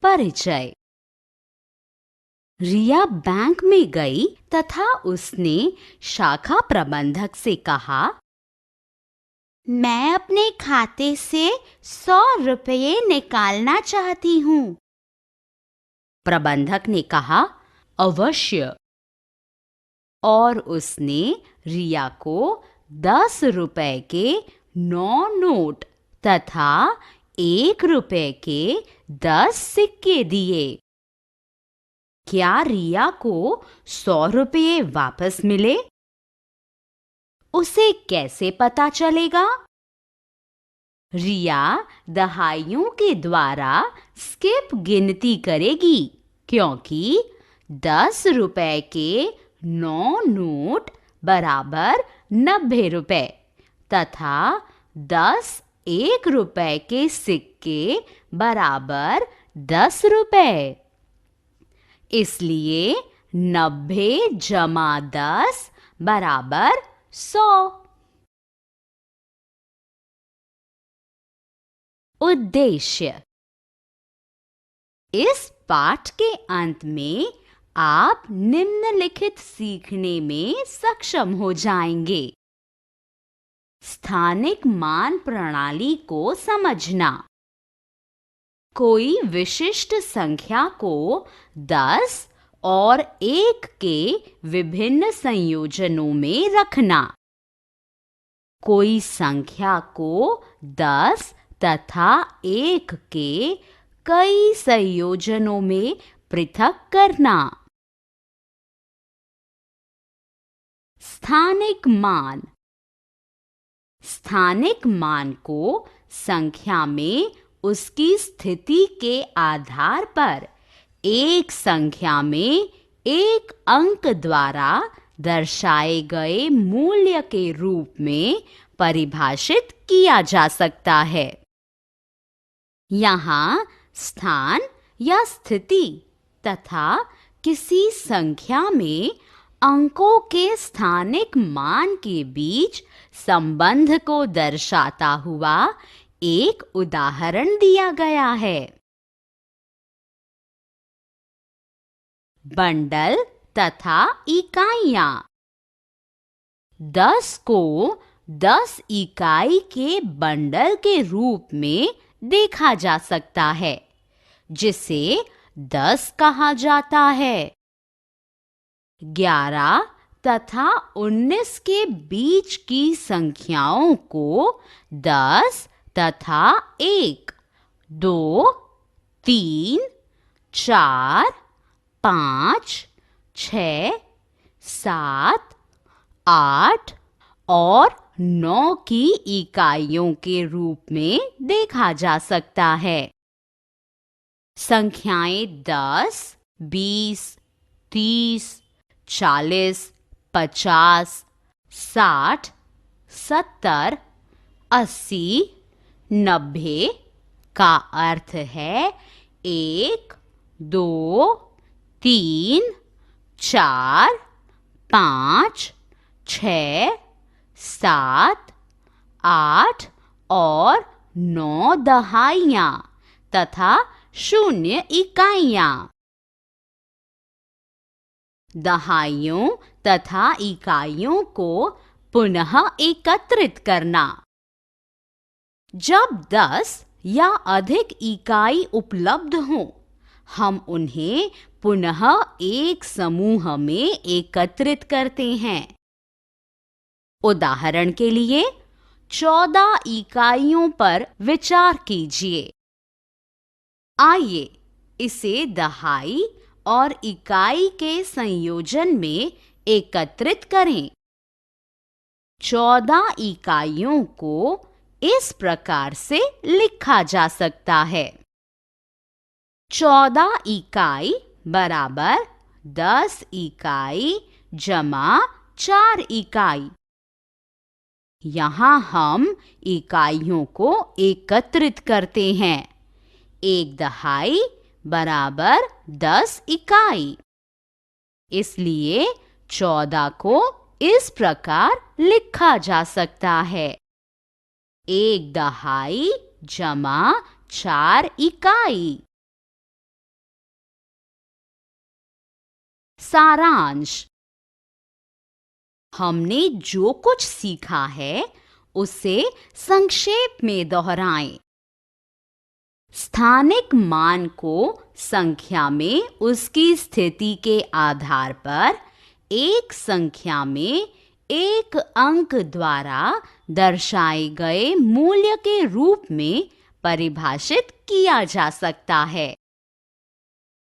परिचय। रिया बैंक में गई तथा उसने शाखा प्रबंधक से कहा, मैं अपने खाते से 100 रुपये निकालना चाहती हूँ। प्रबंधक ने कहा, अवश्य। और उसने रिया को 10 रुपए के 9 नोट तथा 1 रुपए के 10 सिक्के दिए। क्या रिया को 100 रुपये वापस मिले? उसे कैसे पता चलेगा? रिया दहाइयों के द्वारा स्किप गिनती करेगी, क्योंकि 10 रुपए के 9 नोट बराबर 90 रुपए तथा 10 1 रुपए के सिक्के बराबर 10 रुपए। इसलिए 90 जमा 10 बराबर 100। उद्देश्य। इस पाठ के अंत में आप निम्नलिखित सीखने में सक्षम हो जाएंगे। स्थानिक मान प्रणाली को समझना। कोई विशिष्ट संख्या को 10 और 1 के विभिन्न संयोजनों में रखना। कोई संख्या को 10 तथा 1 के कई संयोजनों में पृथक करना। स्थानिक मान। स्थानिक मान को संख्या में उसकी स्थिति के आधार पर एक संख्या में एक अंक द्वारा दर्शाए गए मूल्य के रूप में परिभाषित किया जा सकता है। यहाँ स्थान या स्थिति तथा किसी संख्या में अंकों के स्थानिक मान के बीच संबंध को दर्शाता हुआ एक उदाहरण दिया गया है। बंडल तथा इकाइयां। 10 को 10 इकाई के बंडल के रूप में देखा जा सकता है, जिसे 10 कहा जाता है। 11 तथा 19 के बीच की संख्याओं को 10 तथा 1, 2, 3, 4, 5, 6, 7, 8 और 9 की इकाइयों के रूप में देखा जा सकता है। संख्याएं 10, 20, 30, 40, 50, 60, 70, 80, 90 का अर्थ है 1, 2, 3, 4, 5, 6, 7, 8 और 9 दहाइयां तथा 0 इकाइयां। दहाइयों तथा इकाइयों को पुनः एकत्रित करना। जब 10 या अधिक इकाई उपलब्ध हों, हम उन्हें पुनः एक समूह में एकत्रित करते हैं। उदाहरण के लिए 14 इकाइयों पर विचार कीजिए। आइए इसे दहाई और इकाई के संयोजन में एकत्रित करें। 14 इकाइयों को इस प्रकार से लिखा जा सकता है। 14 इकाई बराबर 10 इकाई जमा 4 इकाई। यहाँ हम इकाइयों को एकत्रित करते हैं। 1 दहाई बराबर 10 इकाई। इसलिए 14 को इस प्रकार लिखा जा सकता है। 1 दहाई जमा 4 इकाई। सारांश। हमने जो कुछ सीखा है उसे संक्षेप में दोहराएं। स्थानिक मान को संख्या में उसकी स्थिति के आधार पर एक संख्या में एक अंक द्वारा दर्शाए गए मूल्य के रूप में परिभाषित किया जा सकता है।